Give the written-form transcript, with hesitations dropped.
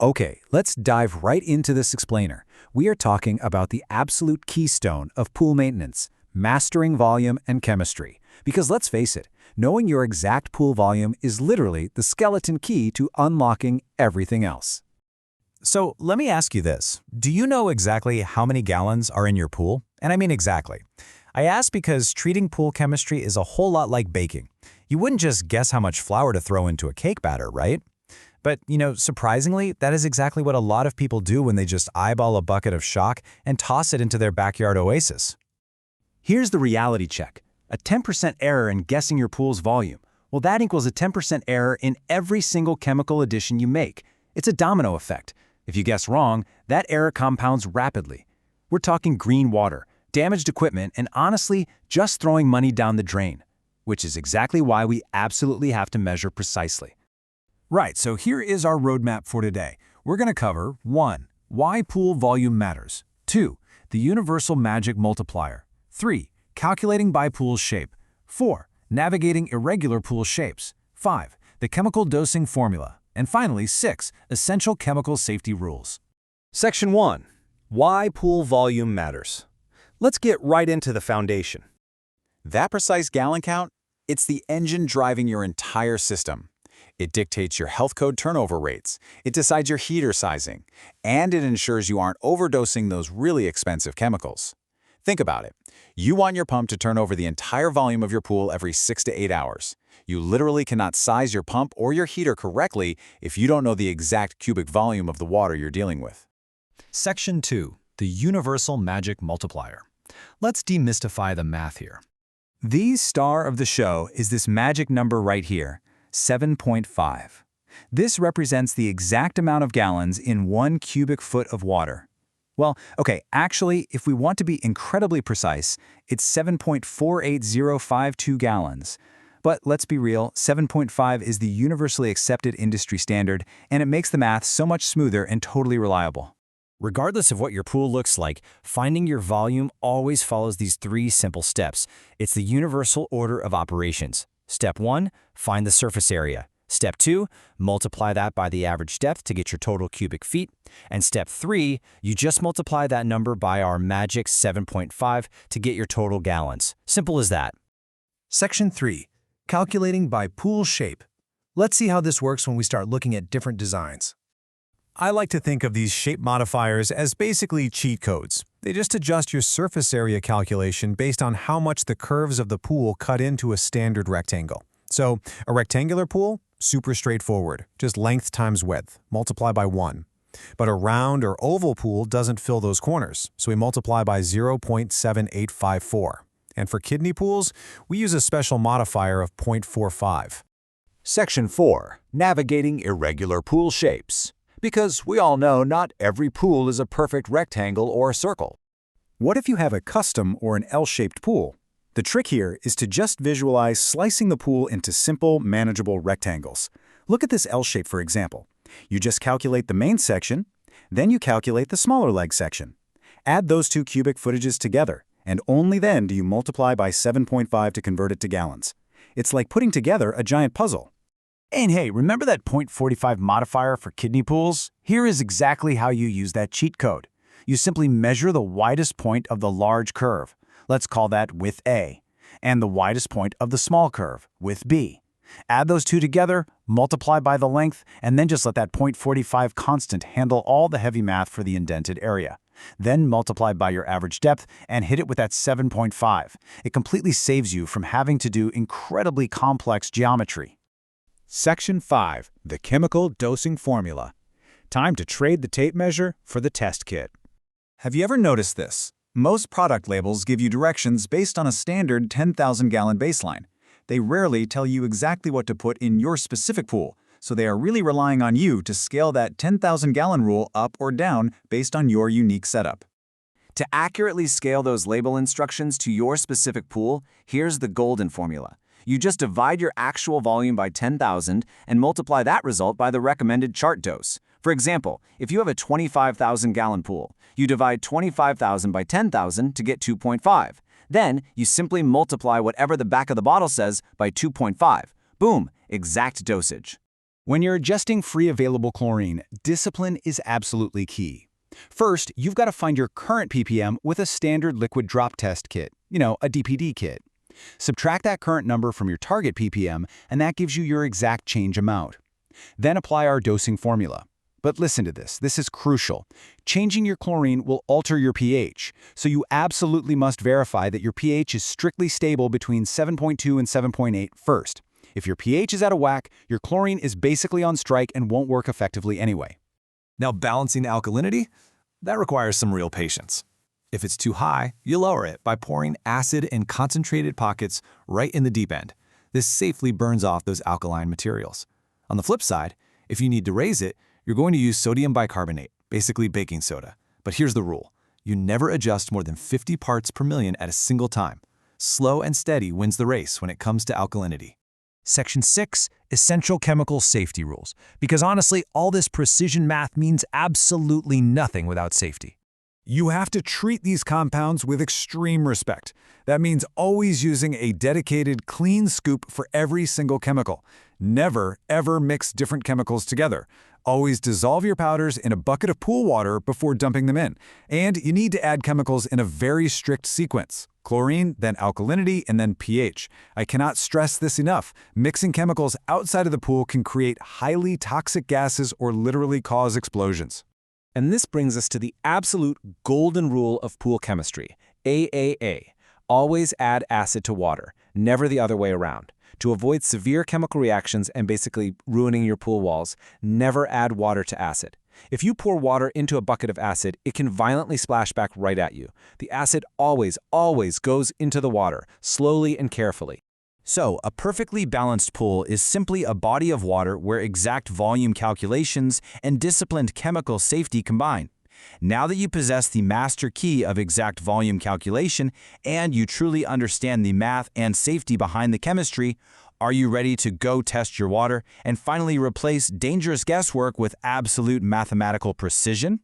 Okay, let's dive right into this explainer. We are talking about the absolute keystone of pool maintenance, mastering volume and chemistry. Because let's face it, knowing your exact pool volume is literally the skeleton key to unlocking everything else. So let me ask you this. Do you know exactly how many gallons are in your pool? And I mean exactly. I ask because treating pool chemistry is a whole lot like baking. You wouldn't just guess how much flour to throw into a cake batter, right? But, surprisingly, that is exactly what a lot of people do when they just eyeball a bucket of shock and toss it into their backyard oasis. Here's the reality check. A 10% error in guessing your pool's volume. Well, that equals a 10% error in every single chemical addition you make. It's a domino effect. If you guess wrong, that error compounds rapidly. We're talking green water, damaged equipment, and honestly, just throwing money down the drain. Which is exactly why we absolutely have to measure precisely. Right, so here is our roadmap for today. We're going to cover 1. Why pool volume matters. 2. The universal magic multiplier. 3. Calculating by pool shape. 4. Navigating irregular pool shapes. 5. The chemical dosing formula. And finally, 6. Essential chemical safety rules. Section 1. Why pool volume matters. Let's get right into the foundation. That precise gallon count? It's the engine driving your entire system. It dictates your health code turnover rates, it decides your heater sizing, and it ensures you aren't overdosing those really expensive chemicals. Think about it. You want your pump to turn over the entire volume of your pool every 6 to 8 hours. You literally cannot size your pump or your heater correctly if you don't know the exact cubic volume of the water you're dealing with. Section 2. The universal magic multiplier. Let's demystify the math here. The star of the show is this magic number right here, 7.5. This represents the exact amount of gallons in 1 cubic foot of water. Well, okay, actually, if we want to be incredibly precise, it's 7.48052 gallons. But let's be real, 7.5 is the universally accepted industry standard, and it makes the math so much smoother and totally reliable. Regardless of what your pool looks like, finding your volume always follows these 3 simple steps. It's the universal order of operations. Step 1, find the surface area. Step 2, multiply that by the average depth to get your total cubic feet. And step 3, you just multiply that number by our magic 7.5 to get your total gallons. Simple as that. Section 3. Calculating by pool shape. Let's see how this works when we start looking at different designs. I like to think of these shape modifiers as basically cheat codes. They just adjust your surface area calculation based on how much the curves of the pool cut into a standard rectangle. So, a rectangular pool? Super straightforward. Just length times width. Multiply by 1. But a round or oval pool doesn't fill those corners, so we multiply by 0.7854. And for kidney pools, we use a special modifier of 0.45. Section 4. Navigating irregular pool shapes. Because we all know not every pool is a perfect rectangle or a circle. What if you have a custom or an L-shaped pool? The trick here is to just visualize slicing the pool into simple, manageable rectangles. Look at this L shape, for example. You just calculate the main section, then you calculate the smaller leg section. Add those 2 cubic footages together, and only then do you multiply by 7.5 to convert it to gallons. It's like putting together a giant puzzle. And hey, remember that 0.45 modifier for kidney pools? Here is exactly how you use that cheat code. You simply measure the widest point of the large curve. Let's call that width A. And the widest point of the small curve, width B. Add those 2 together, multiply by the length, and then just let that 0.45 constant handle all the heavy math for the indented area. Then multiply by your average depth and hit it with that 7.5. It completely saves you from having to do incredibly complex geometry. Section 5. The chemical dosing formula. Time to trade the tape measure for the test kit. Have you ever noticed this? Most product labels give you directions based on a standard 10,000-gallon baseline. They rarely tell you exactly what to put in your specific pool, so they are really relying on you to scale that 10,000-gallon rule up or down based on your unique setup. To accurately scale those label instructions to your specific pool, here's the golden formula. You just divide your actual volume by 10,000 and multiply that result by the recommended chart dose. For example, if you have a 25,000-gallon pool, you divide 25,000 by 10,000 to get 2.5. Then, you simply multiply whatever the back of the bottle says by 2.5. Boom, exact dosage. When you're adjusting free available chlorine, discipline is absolutely key. First, you've got to find your current ppm with a standard liquid drop test kit, a DPD kit. Subtract that current number from your target ppm, and that gives you your exact change amount. Then apply our dosing formula. But listen to this is crucial. Changing your chlorine will alter your pH, so you absolutely must verify that your pH is strictly stable between 7.2 and 7.8 first. If your pH is out of whack, your chlorine is basically on strike and won't work effectively anyway. Now, balancing alkalinity? That requires some real patience. If it's too high, you lower it by pouring acid in concentrated pockets right in the deep end. This safely burns off those alkaline materials. On the flip side, if you need to raise it, you're going to use sodium bicarbonate, basically baking soda. But here's the rule. You never adjust more than 50 parts per million at a single time. Slow and steady wins the race when it comes to alkalinity. Section 6, Essential Chemical Safety Rules. Because honestly, all this precision math means absolutely nothing without safety. You have to treat these compounds with extreme respect. That means always using a dedicated, clean scoop for every single chemical. Never, ever mix different chemicals together. Always dissolve your powders in a bucket of pool water before dumping them in. And you need to add chemicals in a very strict sequence. Chlorine, then alkalinity, and then pH. I cannot stress this enough. Mixing chemicals outside of the pool can create highly toxic gases or literally cause explosions. And this brings us to the absolute golden rule of pool chemistry, AAA. Always add acid to water, never the other way around. To avoid severe chemical reactions and basically ruining your pool walls, never add water to acid. If you pour water into a bucket of acid, it can violently splash back right at you. The acid always goes into the water, slowly and carefully. So, a perfectly balanced pool is simply a body of water where exact volume calculations and disciplined chemical safety combine. Now that you possess the master key of exact volume calculation and you truly understand the math and safety behind the chemistry, are you ready to go test your water and finally replace dangerous guesswork with absolute mathematical precision?